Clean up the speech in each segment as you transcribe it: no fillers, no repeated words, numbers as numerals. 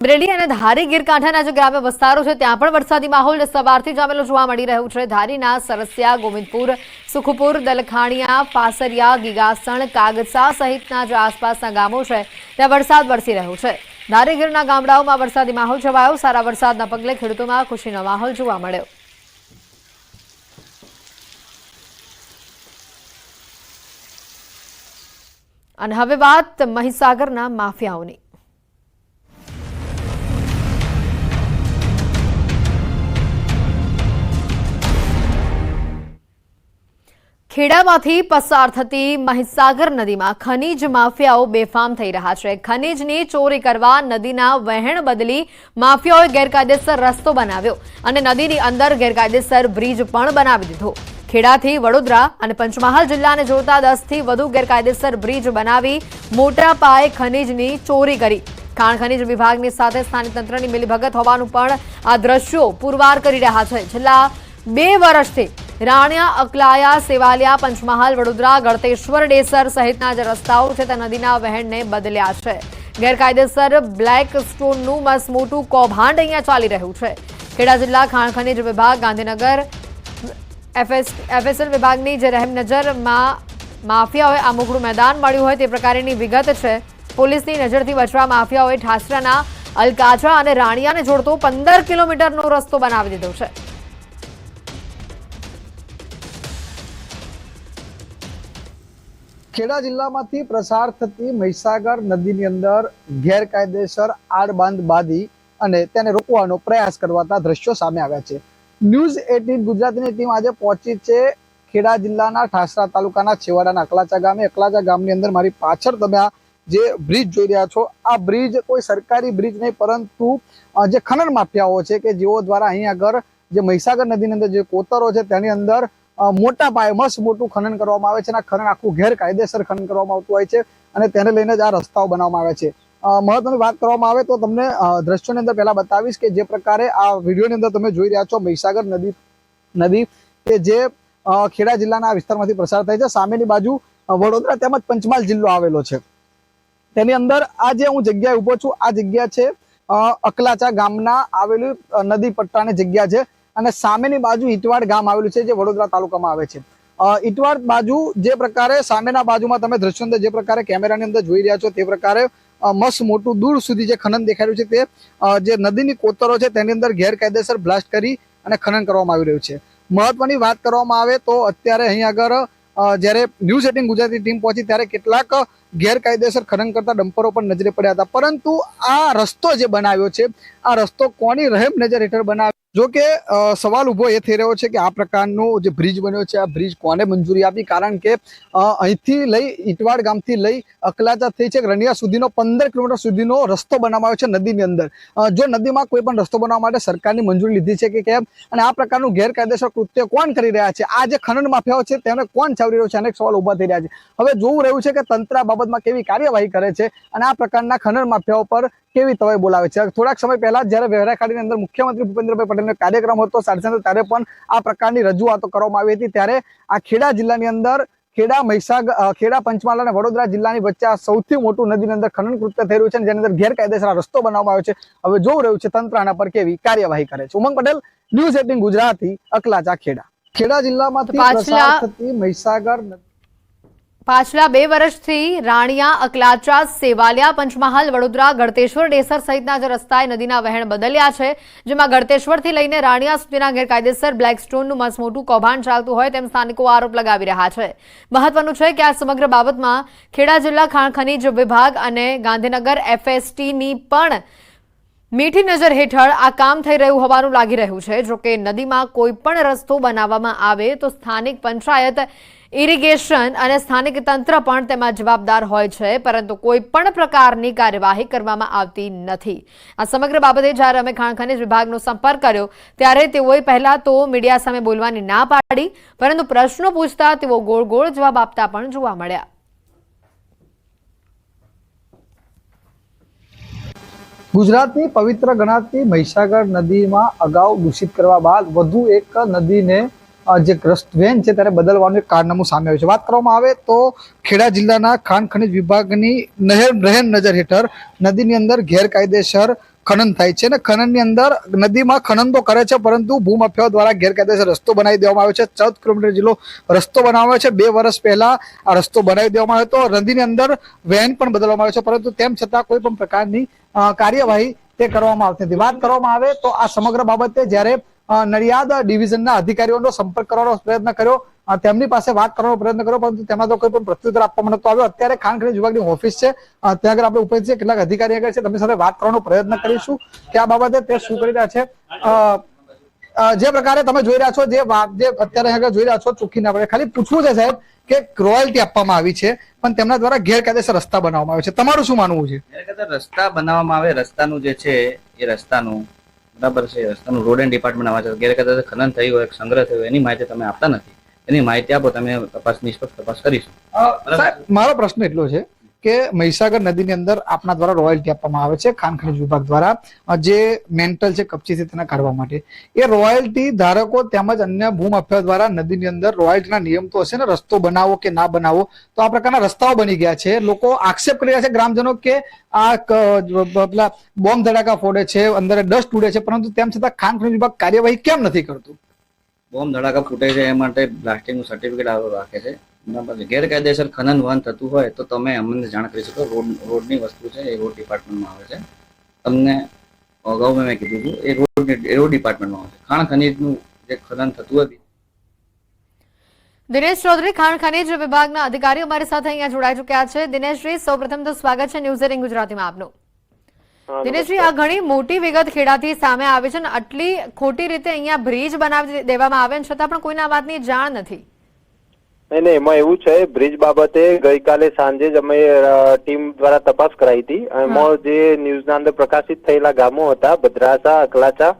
અમરેલી અને ધારી ગીર કાંઠાના જે ગ્રામ્ય વિસ્તારો છે ત્યાં પણ વરસાદી માહોલ સવારથી જામેલો જોવા મળી રહ્યું છે। ધારીના સરસિયા, ગોવિંદપુર, સુખપુર, દલખાણીયા, પાસરિયા, ગીગાસણ, કાગસા સહિતના જે આસપાસના ગામો છે ત્યાં વરસાદ વરસી રહ્યો છે। ધારી ગીરના ગામડાઓમાં વરસાદી માહોલ છવાયો। સારા વરસાદના પગલે ખેડૂતોમાં ખુશીનો માહોલ જોવા મળ્યો। અને હવે વાત મહીસાગરના માફિયાઓની। ખેડામાંથી પસાર થતી મહીસાગર નદીમાં ખનીજ માફિયાઓ બેફામ થઈ રહ્યા છે। ખનીજની ચોરી કરવા નદીના વહેણ બદલી માફિયાઓએ ગેરકાયદેસર રસ્તો બનાવ્યો અને નદીની અંદર ગેરકાયદેસર બ્રિજ પણ બનાવી દીધો। ખેડાથી વડોદરા અને પંચમહાલ જિલ્લાને જોડતા 10 થી વધુ ગેરકાયદેસર બ્રિજ બનાવી મોટા પાયે ખનીજની ચોરી કરી। ખાણ ખનીજ વિભાગની સાથે સ્થાનિક તંત્રની મિલીભગત હોવાનું પણ આ દ્રશ્યો પુરવાર કરી રહ્યા છે। છેલ્લા 2 વર્ષથી રાણિયા, અકલાયા, સેવાલિયા, પંચમહાલ, વડોદરા, ગળતેશ્વર, ડેસર સહિતના જે રસ્તાઓ છે તે નદીના વહેણને બદલ્યા છે। ગેરકાયદેસર બ્લેક સ્ટોનનું મસમોટું કૌભાંડ અહીંયા ચાલી રહ્યું છે। ખેડા જિલ્લા ખાણ ખનીજ વિભાગ, ગાંધીનગર એફએસએલ વિભાગની જે રહેમ નજરમાં માફિયાઓએ આ મોકળું મેદાન મળ્યું હોય તે પ્રકારની વિગત છે। પોલીસની નજરથી બચવા માફિયાઓએ ઠાસરાના અલકાજા અને રાણિયાને જોડતો 15 કિલોમીટરનો રસ્તો બનાવી દીધો છે। ખેડા જિલ્લામાંથી પ્રસાર થતી મહીસાગર નદીની અંદર ગેરકાયદેસર આડબાંધ બાંધી અને તેને રોકવાનો પ્રયાસ કરવાના દ્રશ્યો સામે આવ્યા છે। ન્યૂઝ 18 ગુજરાતીની ટીમ આજે પહોંચી છે ખેડા જિલ્લાના ઠાસરા તાલુકાના છેવાડાના અકલાચા ગામે। અકલાચા ગામની અંદર મારી પાછળ તમે આ જે બ્રિજ જોઈ રહ્યા છો, આ બ્રિજ કોઈ સરકારી બ્રિજ નહીં પરંતુ જે ખનન માફિયાઓ છે કે જેઓ દ્વારા અહીં આગળ જે મહીસાગર નદીની અંદર જે કોતરો છે તેની અંદર મોટા પાયે મસ્ત મોટું ખનન કરવામાં આવે છે અને ખનન આખું ગેરકાયદેસર ખનન કરવામાં આવતું હોય છે અને તેને લઈને જ આ રસ્તાઓ બનાવવામાં આવે છે। મહત્વની વાત કરવામાં આવે તો તમને દ્રશ્યોની અંદર પહેલા બતાવીશ કે જે પ્રકારે આ વિડીયોની અંદર તમે જોઈ રહ્યા છો મહીસાગર નદી કે જે ખેડા જિલ્લાના વિસ્તારમાંથી પ્રસાર થાય છે। સામેની બાજુ વડોદરા તેમજ પંચમહાલ જિલ્લો આવેલો છે। તેની અંદર આ જે હું જગ્યાએ ઉભો છું આ જગ્યા છે અકલાચા ગામના આવેલું નદી પટ્ટાની જગ્યા છે અને સામેની બાજુ ઈટવાડ ગામ આવેલું છે જે વડોદરા તાલુકામાં આવે છે। ઈટવાડ બાજુ જે પ્રકારે સામેના બાજુમાં તમે દ્રશ્યો અંદર જે પ્રકારે કેમેરાની અંદર જોઈ રહ્યા છો તે પ્રકારે મસ્ત મોટું દૂર સુધી જે ખનન દેખાઈ રહ્યું છે તે જે નદીની કોતરો છે તેની અંદર ગેરકાયદેસર બ્લાસ્ટ કરી અને ખનન કરવામાં આવી રહ્યું છે। મહત્વની વાત કરવામાં આવે તો અત્યારે અહીં આગળ જ્યારે ન્યૂઝ 18 ગુજરાતી ટીમ પહોંચી ત્યારે કેટલાક ગેરકાયદેસર ખનન કરતા ડમ્પરો પણ નજરે પડ્યા હતા, પરંતુ આ રસ્તો જે બનાવ્યો છે આ રસ્તો કોની રહેમ નજર હેઠળ બનાવ્યો? જો કે સવાલ ઉભો એ થઈ રહ્યો છે કે આ પ્રકારનો જે બ્રિજ બન્યો છે આ બ્રિજ કોને મંજૂરી આપી? કારણ કે અહીંથી લઈ ઈટવાડ ગામથી લઈ અકલાચા થઈ છે રણિયા સુધીનો 15 કિલોમીટર સુધીનો રસ્તો બનાવવામાં આવ્યો છે નદીની અંદર। જો નદીમાં કોઈ પણ રસ્તો બનાવવા માટે સરકારની મંજૂરી લીધી છે કે કેમ અને આ પ્રકારનું ગેરકાયદેસર કૃત્ય કોણ કરી રહ્યા છે? આ જે ખનન માફિયાઓ છે તેને કોણ છાવરી રહ્યો છે? અનેક સવાલ ઉભા થઈ રહ્યા છે। હવે જોવું રહ્યું છે કે તંત્ર આ બાબતમાં કેવી કાર્યવાહી કરે છે અને આ પ્રકારના ખનન માફિયાઓ પર કેવી તવાઈ બોલાવે છે। થોડાક સમય પહેલા જ્યારે વેરાખાડીની અંદર મુખ્યમંત્રી ભૂપેન્દ્રભાઈ પટેલનો કાર્યક્રમ હતો સારસંગ, ત્યારે પણ આ પ્રકારની રજૂઆતો કરવામાં આવી હતી। ત્યારે આ ખેડા જિલ્લાની અંદર ખેડા, મહીસાગર, ખેડા, પંચમહાલ અને વડોદરા જિલ્લાની વચ્ચે આ સૌથી મોટું નદીની અંદર ખનન કૃત્ય થઈ રહ્યું છે જેની અંદર ગેરકાયદેસર રસ્તો બનાવવામાં આવ્યો છે। હવે જોવું રહ્યું છે તંત્ર આના પર કેવી કાર્યવાહી કરે છે। ઉમંગ પટેલ, ન્યૂઝ 18 ગુજરાતી, અકલાચા, ખેડા। ખેડા જિલ્લામાંથી પ્રસાર થતી મહીસાગર પાછલા 2 વર્ષથી રાણિયા, અકલાચા, સેવાલિયા, પંચમહાલ, વડોદરા, ગળતેશ્વર, ડેસર સહિતના જે રસ્તાએ નદીના વહેણ બદલ્યા છે, જેમાં ગળતેશ્વરથી લઈને રાણિયા સુધીના ગેરકાયદેસર બ્લેક સ્ટોનનું મસમોટું કૌભાંડ ચાલતું હોય તેમ સ્થાનિકો આરોપ લગાવી રહ્યા છે। મહત્વનું છે કે આ સમગ્ર બાબતમાં ખેડા જિલ્લા ખાણ ખનીજ વિભાગ અને ગાંધીનગર એફએસટીની પણ મીઠી નજર હેઠળ આ કામ થઈ રહ્યું હોવાનું લાગી રહ્યું છે। જોકે નદીમાં કોઈ પણ રસ્તો બનાવવામાં આવે તો સ્થાનિક પંચાયત, ઇરિગેશન અને સ્થાનિક તંત્ર પણ તેમાં જવાબદાર હોય છે, પરંતુ કોઈ પણ પ્રકારની કાર્યવાહી કરવામાં આવતી નથી। આ સમગ્ર બાબતે જ્યારે અમે ખાણ ખનીજ વિભાગનો સંપર્ક કર્યો ત્યારે તેઓએ પહેલા તો મીડિયા સામે બોલવાની ના પાડી, પરંતુ પ્રશ્નો પૂછતા તેઓ ગોળ ગોળ જવાબ આપતા પણ જોવા મળ્યા। ગુજરાતની પવિત્ર ગણાતી મહીસાગર નદીમાં અગાઉ દૂષિત કરવા બાદ વધુ એક નદીને જે વેન છે ત્યારે બદલવાનું એક કારનામું સામે આવ્યું છે। વાત કરવામાં આવે તો ખેડા જિલ્લાના ખાણ ખનીજ વિભાગની રહેમ નજર હેઠળ નદીની અંદર ગેરકાયદેસર ખનન થાય છે અને ખનનની અંદર નદીમાં ખનન તો કરે છે, પરંતુ ભૂમાફિયાઓ દ્વારા ગેરકાયદેસર રસ્તો બનાવી દેવામાં આવ્યો છે. 14 કિલોમીટર જેટલો રસ્તો બનાવવામાં આવ્યો છે. 2 વર્ષ પહેલા આ રસ્તો બનાવી દેવામાં આવ્યો હતો. નદીની અંદર વહેણ પણ બદલવામાં આવ્યો છે, પરંતુ તેમ છતાં કોઈ પણ પ્રકારની કાર્યવાહી તે કરવામાં આવતી નથી. વાત કરવામાં આવે તો આ સમગ્ર બાબતે જ્યારે નડિયાદ ડિવિઝનના અધિકારીઓનો સંપર્ક કરવાનો પ્રયત્ન કર્યો, તેમની પાસે વાત કરવાનો પ્રયત્ન કર્યો, પરંતુ તેમાં તો કોઈ પણ પ્રત્યુત્તર આપવામાં નતો આવ્યો. અત્યારે ખાણ ખનીજ વિભાગની ઓફિસ છે, ત્યાં આગળ આપણે ઉપસ્થિત છે, કેટલાક અધિકારી આગળ છે, તેમની સાથે વાત કરવાનો પ્રયત્ન કરીશું કે આ બાબતે તે શું કરી રહ્યા છે. જે પ્રકારે તમે જોઈ રહ્યા છો, જે અત્યારે આગળ જોઈ રહ્યા છો, ચોખ્ખી ના પડે, ખાલી પૂછવું છે સાહેબ કે રોયલ્ટી આપવામાં આવી છે, પણ તેમના દ્વારા ગેરકાયદેસર રસ્તા બનાવવામાં આવે છે. તમારું શું માનવું છે? ગેરકાયદેસર રસ્તા બનાવવામાં આવે, રસ્તાનું જે છે એ રસ્તાનું બરાબર છે, રસ્તાનું રોડ એન્ડ ડિપાર્ટમેન્ટ આવે છે. ગેરકાયદેસર ખનન થયું હોય, સંગ્રહ થયો એની માહિતી તમે આપતા નથી. એની માહિતી આપો, તમે નિષ્પક્ષ તપાસ કરીશું. સાહેબ, મારો પ્રશ્ન એટલો છે કે મહીસાગર નદીની અંદર આપના દ્વારા રોયલ્ટી આપવામાં આવે છે ખાણ ખનીજ વિભાગ દ્વારા, જે મેન્ટલ છે કપચી છે તેના કાઢવા માટે. એ રોયલ્ટી ધારકો તેમજ અન્ય ભૂમાફિયાઓ દ્વારા નદીની અંદર રોયલ્ટીના નિયમ તો હશે ને, રસ્તો બનાવો કે ના બનાવો, તો આ પ્રકારના રસ્તાઓ બની ગયા છે. લોકો આક્ષેપ કરી રહ્યા છે ગ્રામજનો કે આ પેલા બોમ્બ ધડાકા ફોડે છે, અંદર ડસ્ટ ઉડે છે, પરંતુ તેમ છતાં ખાણ ખનીજ વિભાગ કાર્યવાહી કેમ નથી કરતું? બોમ્બ ધડાકા ફૂટે છે એ માટે બ્લાસ્ટિંગનું સર્ટિફિકેટ રાખે છે. ગેરકાયદેસર ખનન વહન થતું હોય તો તમે અમને જાણ કરી શકો. રોડની વસ્તુ છે એ રોડ ડિપાર્ટમેન્ટમાં આવે છે. તમને અગાઉ મેં કીધું હતું, એ રોડ ડિપાર્ટમેન્ટમાં આવે છે. ખાણ ખનીજનું જે ખનન થતું હોય. દિનેશ ચૌધરી, ખાણ ખનીજ વિભાગના અધિકારીઓ અમારી સાથે અહીંયા જોડાઈ ચુક્યા છે. દિનેશજી, સૌપ્રથમ તો સ્વાગત છે ન્યૂઝ 18 ગુજરાતીમાં આપનું. દિનેશજી, આ ઘણી મોટી વિગત ખેડાથી સામે આવી છે અને આટલી ખોટી રીતે અહીંયા બ્રિજ બનાવી દેવામાં આવે છતાં પણ કોઈને આ વાતની જાણ નથી. નહીં, એમાં એવું છે, બ્રિજ બાબતે ગઈકાલે સાંજે જ અમે ટીમ દ્વારા તપાસ કરાઈ હતી. એમાં જે ન્યૂઝના અંદર પ્રકાશિત થયેલા ગામો હતા, ભદ્રાસા, અકલાચા,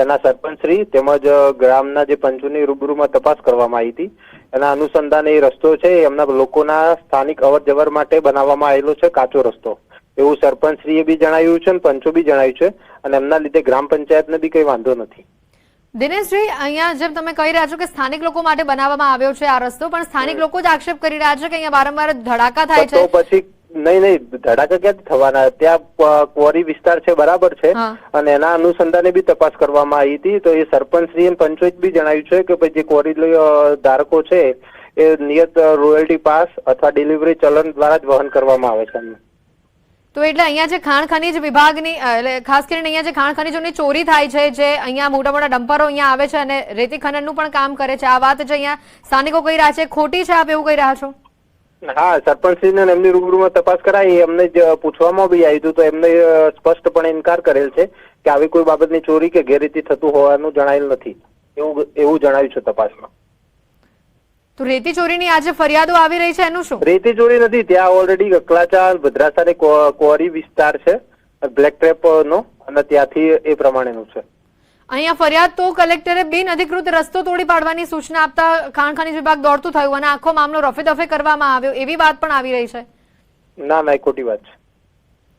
એના સરપંચશ્રી તેમજ ગ્રામના જે પંચોની રૂબરૂમાં તપાસ કરવામાં આવી હતી. એના અનુસંધાને એ રસ્તો છે એમના લોકોના સ્થાનિક અવર જવર માટે બનાવવામાં આવેલો છે, કાચો રસ્તો, એવું સરપંચશ્રીએ બી જણાવ્યું છે અને પંચો બી જણાવ્યું છે, અને એમના લીધે ગ્રામ પંચાયતને બી કઈ વાંધો નથી. દિનેશજી, અહીંયા જેમ તમે કહી રહ્યા છો કે સ્થાનિક લોકો માટે બનાવવામાં આવ્યો છે આ રસ્તો, પણ સ્થાનિક લોકો જ આક્ષેપ કરી રહ્યા છે કે અહીંયા વારંવાર ધડાકા થાય છે. તો પછી નહીં, ધડાકા ક્યાંથી થવાના? ત્યાં ક્વોરી વિસ્તાર છે, બરાબર છે, અને એના અનુસંધાને બી તપાસ કરવામાં આવી હતી. તો એ સરપંચશ્રી અને પંચોએ બી જણાવ્યું છે કે ભાઈ જે ક્વોરી ધારકો છે એ નિયત રોયલ્ટી પાસ અથવા ડિલિવરી ચલણ દ્વારા જ વહન કરવામાં આવે છે. તો એટલે અહીંયા જે ખાણ ખનીજ વિભાગની ખાસ કરીને અહીંયા જે ખાણ ખનીજોની ચોરી થાય છે, જે અહીંયા મોટા મોટા ડમ્પરો અહીંયા આવે છે અને રેતી ખનનનું પણ કામ કરે છે, આ વાત જે અહીંયા સ્થાનિકો કહી રહ્યા છે ખોટી છે, આપ એવું કહી રહ્યા છો? હા, સરપંચશ્રીને એમની રૂબરૂમાં તપાસ કરાઈ, એમને પૂછવામાં બી આવ્યું હતું, તો એમને સ્પષ્ટપણે ઇનકાર કરેલ છે કે આવી કોઈ બાબતની ચોરી કે ગેરરીતિ થતું હોવાનું જણાયેલ નથી, એવું જણાવ્યું છે તપાસમાં. તો રેતી ચોરીની આજે ફરિયાદો આવી રહી છે, એનું શું? રેતી ચોરી નથી, ત્યાં ઓલરેડી અકલાચા, ભદ્રાસા ક્વોરી વિસ્તાર છે બ્લેક ટ્રેપ નો, અને ત્યાંથી એ પ્રમાણેનું છે. અહીંયા ફરિયાદ તો કલેક્ટરે બિન અધિકૃત રસ્તો તોડી પાડવાની સૂચના આપતા ખાણ ખનીજ વિભાગ દોડતું થયું અને આખો મામલો રફે દફે કરવામાં આવ્યો, એવી વાત પણ આવી રહી છે. ના, ખોટી વાત છે.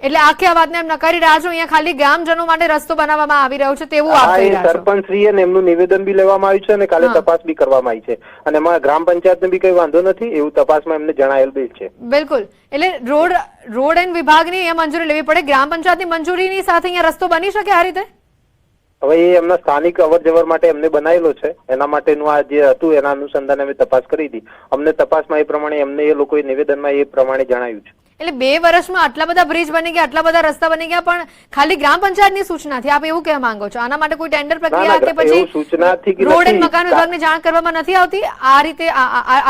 એટલે આખી આ વાતને એમ નકારી રહ્યા છો, અહીંયા ખાલી ગ્રામજનો માટે રસ્તો બનાવવામાં આવી રહ્યો છે તેવું આપ કહી રહ્યા છો? સરપંચશ્રીએ એમનું નિવેદન બી લેવામાં આવ્યું છે અને કાલે તપાસ બી કરવામાં આવી છે, અને એમાં ગ્રામ પંચાયતને બી કઈ વાંધો નથી એવું તપાસમાં એમને જણાયેલ બી છે. બિલકુલ, એટલે રોડ એન્ડ વિભાગની એ મંજૂરી લેવી પડે, ગ્રામ પંચાયતની મંજૂરીની સાથે અહીંયા રસ્તો બની શકે આ રીતે? હવે એ એમના સ્થાનિક અવર જવર માટે એમને બનાવેલો છે, એના માટેનું આ જે હતું એના અનુસંધાને અમે તપાસ કરી હતી. અમને તપાસમાં એ પ્રમાણે એમને એ લોકોએ નિવેદનમાં એ પ્રમાણે જણાવ્યું છે. એટલે 2 વર્ષમાં આટલા બધા બ્રિજ બની ગયા, આટલા બધા રસ્તા બની ગયા, પણ ખાલી ગ્રામ પંચાયતની સૂચનાથી આપ એવું કહેવા માંગો છો? આના માટે કોઈ ટેન્ડર પ્રક્રિયા કે પછી રોડ એન્ડ મકાન વિભાગને જાણ કરવામાં નથી આવતી? આ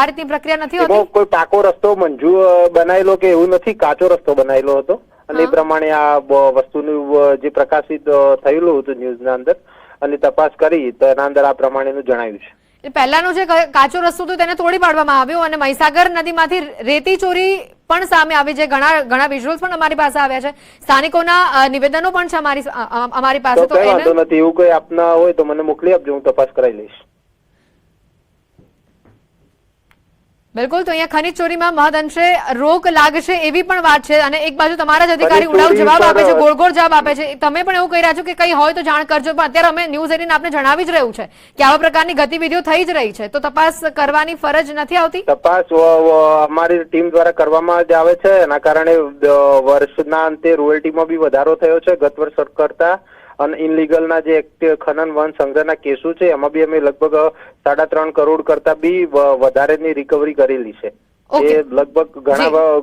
રીતની પ્રક્રિયા નથી હોતી? કોઈ પાકો રસ્તો મંજૂર બનાવેલો કે એવું નથી, કાચો રસ્તો બનાવેલો હતો, અને એ પ્રમાણે આ વસ્તુનું જે પ્રકાશિત થયેલું હતું ન્યૂઝના અંદર, અને તપાસ કરી તો એના અંદર આ પ્રમાણેનું જણાવ્યું છે. પહેલાનો જે કાચો રસ્તો હતો તેને તોડી પાડવામાં આવ્યો અને મહીસાગર નદીમાંથી રેતી ચોરી પણ સામે આવી છે. ઘણા વિઝ્યુઅલ્સ પણ અમારી પાસે આવ્યા છે, સ્થાનિકોના નિવેદનો પણ છે અમારી પાસે. તો વાંધો નથી, એવું કોઈ આપના હોય તો મને મોકલી આપજો, હું તપાસ કરાવી લઈશ. બિલકુલ, તો અહીંયા ખનીજ ચોરીમાં મહદઅંશે રોક લાગશે એવી પણ વાત છે અને એક બાજુ તમારા જ અધિકારી ખનીજ ઉડાવ ચોરી જવાબ આપે છે, પર- ગોળ ગોળ જવાબ આપે છે. તમે પણ એવું કહી રહ્યા છો કે કંઈ હોય તો જાણ કરજો, પણ અત્યારે અમે ન્યૂઝ 18 આપને જણાવી જ રહ્યું છે કે આવા પ્રકારની ગતિવિધિઓ થઈ જ રહી છે, તો તપાસ કરવાની ફરજ નથી આવતી? તપાસ અમારી ટીમ દ્વારા કરવામાં જ આવે છે. એના કારણે વર્ષના અંતે રોયલ્ટીમાં બી વધારો થયો છે ગત વર્ષ કરતા, અને ઇનલીગલના જે ખનન વન સંગ્રહના કેસો છે એમાં બી અમે લગભગ 3.5 કરોડ કરતા બી વધારેની રિકવરી કરેલી છે. ઓકે. એ લગભગ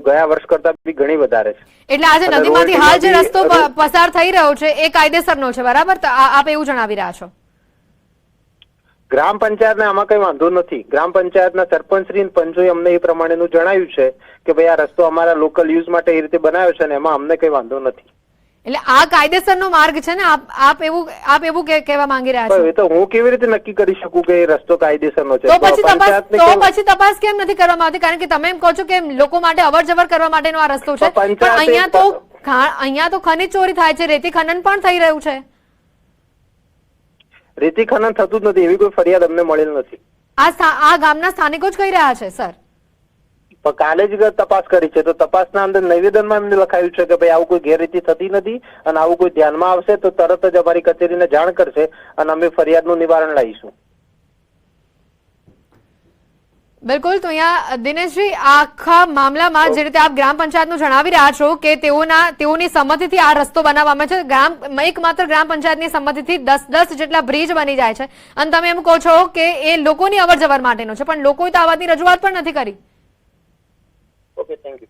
ગયા વર્ષ કરતા બી ઘણી વધારે છે. એટલે આજે અને નદીમાંથી હાલ જે રસ્તો રોયલ્ટીમાં પસાર થઈ રહ્યો છે એ કાયદેસરનો છે, બરાબર? તો આપ એવું જણાવી રહ્યા છો? ગ્રામ પંચાયતને આમાં કઈ વાંધો નથી. ગ્રામ પંચાયતના સરપંચશ્રી અને પંચોએ અમને એ પ્રમાણેનું જણાવ્યું છે કે ભાઈ આ રસ્તો અમારા લોકલ યુઝ માટે એ રીતે બનાવ્યો છે ને એમાં અમને કઈ વાંધો નથી. એટલે આ કાયદેસરનો માર્ગ છે ને, આપ એવું કહેવા માંગી રહ્યા છો? પણ એ તો હું કેવી રીતે નક્કી કરી શકું કે એ રસ્તો કાયદેસરનો છે? તો પંચાયતને પછી તપાસ કેમ નથી કરવામાં આવતી? કારણ કે તમે એમ કહો છો કે લોકો માટે અવર જવર કરવા માટેનો આ રસ્તો છે, પણ પણ અહીંયા તો ખનીજ ચોરી થાય છે, રેતી ખનન પણ થઈ રહ્યું છે. રેતી ખનન થતું જ નથી એવી કોઈ ફરિયાદ અમને મળેલ નથી. આ ગામના સ્થાનિકો જ કહી રહ્યા છે સર. પણ કાલે જ તપાસ કરી છે, તો તપાસના અંદર નિવેદનમાં એમને લખાયું છે કે ભાઈ આવું કોઈ ગેરરીતિ થતી નથી અને આવું કોઈ ધ્યાનમાં આવશે તો તરત જ અમારી કચેરીને જાણ કરશે અને અમે ફરિયાદનું નિવારણ લાવીશું. બિલકુલ, તો અહીંયા દિનેશજી, આખા મામલામાં જે રીતે આપ ગ્રામ પંચાયતનું જણાવી રહ્યા છો કે તેઓની સંમતિથી આ રસ્તો બનાવવામાં છે, એકમાત્ર ગ્રામ પંચાયતની સંમતિથી 10 જેટલા બ્રિજ બની જાય છે અને તમે એમ કહો છો કે એ લોકોની અવર જવર માટેનો છે, પણ લોકોએ તો આ વાતની રજૂઆત પણ નથી કરી. Okay, thank you.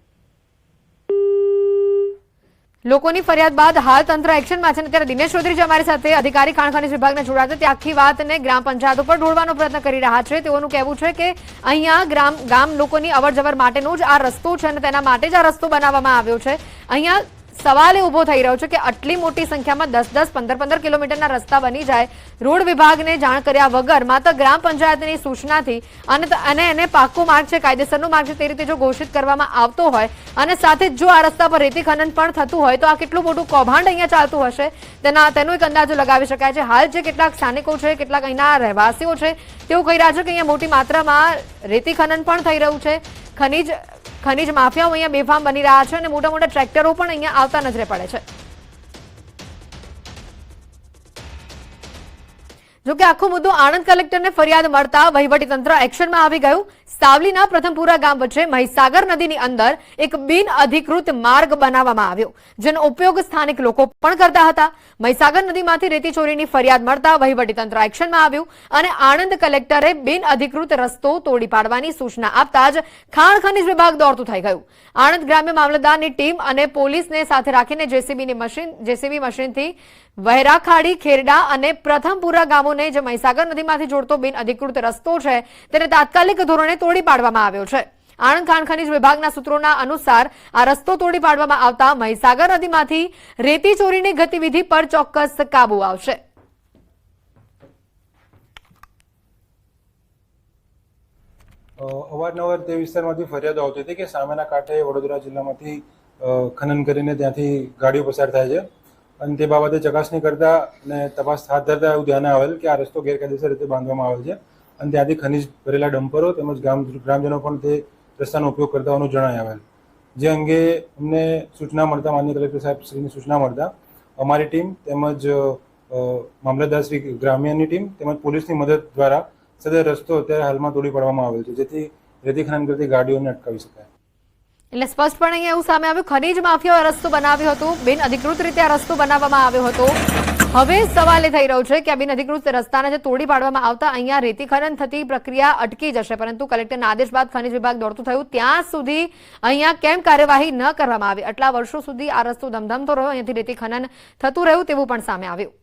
લોકોની ફરિયાદ બાદ હાલ તંત્ર એક્શનમાં છે અને ત્યારે દિનેશ ચૌધરી જે અમારી સાથે અધિકારી ખાણ ખનીજ વિભાગના જોડાયા છે તે આખી વાતને ગ્રામ પંચાયત ઉપર ઢોળવાનો પ્રયત્ન કરી રહ્યા છે. તેઓનું કહેવું છે કે અહીંયા ગામ લોકોની અવર જવર માટેનો જ આ રસ્તો છે અને તેના માટે જ આ રસ્તો બનાવવામાં આવ્યો છે. અહીંયા સવાલ એ ઉભો થઈ રહ્યો છે કે આટલી મોટી સંખ્યામાં 10, 15 કિલોમીટરના રસ્તા બની જાય, રોડ વિભાગને જાણ કર્યા વગર માત્ર ગ્રામ પંચાયતની સૂચનાથી અને એને પાક્કો માર્ગ છે, કાયદેસરનો માર્ગ છે તે રીતે જો ઘોષિત કરવામાં આવતો હોય અને સાથે જો આ રસ્તા પર રેતી ખનન પણ થતું હોય તો આ કેટલું મોટું કૌભાંડ અહીંયા ચાલતું હશે તેનો એક અંદાજો લગાવી શકાય છે. હાલ જે કેટલાક સ્થાનિકો છે, કેટલાક અહીંના રહેવાસીઓ છે, તેઓ કહી રહ્યા છે કે અહીંયા મોટી માત્રામાં રેતી ખનન પણ થઈ રહ્યું છે, ખનીજ માફિયાઓ અહીંયા બેફામ બની રહ્યા છે અને મોટા મોટા ટ્રેક્ટરો પણ અહીંયા આવતા નજરે પડે છે. જોકે આખો મુદ્દો આણંદ કલેક્ટરને ફરિયાદ મળતા વહીવટીતંત્ર એક્શનમાં આવી ગયું. સાવલીના પ્રથમપુરા ગામ વચ્ચે મહીસાગર નદીની અંદર એક બિનઅધિકૃત માર્ગ બનાવવામાં આવ્યો, જેનો ઉપયોગ સ્થાનિક લોકો પણ કરતા હતા. મહીસાગર નદીમાંથી રેતી ચોરીની ફરિયાદ મળતા વહીવટીતંત્ર એક્શનમાં આવ્યું અને આણંદ કલેક્ટરે બિનઅધિકૃત રસ્તો તોડી પાડવાની સૂચના આપતા જ ખાણ ખનીજ વિભાગ દોડતું થઈ ગયું. આણંદ ગ્રામ્ય મામલતદારની ટીમ અને પોલીસને સાથે રાખીને જેસીબી મશીનથી વહેરાખાડી, ખેરડા અને પ્રથમપુરા ગામોને જે મહીસાગર નદીમાંથી જોડતો બિનઅધિકૃત રસ્તો છે તેને તાત્કાલિક ધોરણે તોડી પાડવામાં આવ્યો છે. આણંદ ખાણ ખનીજ વિભાગના સૂત્રોના અનુસાર આ રસ્તો તોડી પાડવામાં આવતા મહીસાગર નદીમાંથી રેતી ચોરીની ગતિવિધિ પર ચોક્કસ કાબુ આવશે. અવારનવાર તે વિસ્તારમાંથી ફરિયાદો આવતી હતી કે સામેના કાંઠે વડોદરા જિલ્લામાંથી ખનન કરીને ત્યાંથી ગાડીઓ પસાર થાય છે અને તે બાબતે ચકાસણી કરતા અને તપાસ હાથ ધરતા એવું ધ્યાને આવેલ કે આ રસ્તો ગેરકાયદેસર રીતે બાંધવામાં આવેલ છે અને ત્યાંથી ખનીજ ભરેલા ડમ્પરો તેમજ ગ્રામજનો પણ તે રસ્તાનો ઉપયોગ કરતા હોવાનું જણાઈ આવેલ. જે અંગે અમને સૂચના મળતા, માન્ય કલેક્ટર સાહેબ શ્રીની સૂચના મળતા અમારી ટીમ તેમજ મામલતદાર શ્રી ગ્રામ્યની ટીમ તેમજ પોલીસની મદદ દ્વારા સદર રસ્તો અત્યારે હાલમાં તોડી પાડવામાં આવેલ છે, જેથી રેતી ખનન કરતી ગાડીઓને અટકાવી શકાય. એટલે સ્પષ્ટપણે અહીંયા એવું સામે આવ્યું, ખનીજ માફિયાએ રસ્તો બનાવ્યો હતો, બિનઅધિકૃત રીતે આ રસ્તો બનાવવામાં આવ્યો હતો. હવે સવાલ એ થઈ રહ્યો છે કે આ બિનઅધિકૃત રસ્તાને જે તોડી પાડવામાં આવતા અહીંયા રેતી ખનન થતી પ્રક્રિયા અટકી જશે, પરંતુ કલેક્ટરના આદેશ બાદ ખનીજ વિભાગ દોડતું થયું. ત્યાં સુધી અહીંયા કેમ કાર્યવાહી ન કરવામાં આવી? આટલા વર્ષો સુધી આ રસ્તો ધમધમતો રહ્યો, અહીંયાથી રેતી ખનન થતું રહ્યું તેવું પણ સામે આવ્યું.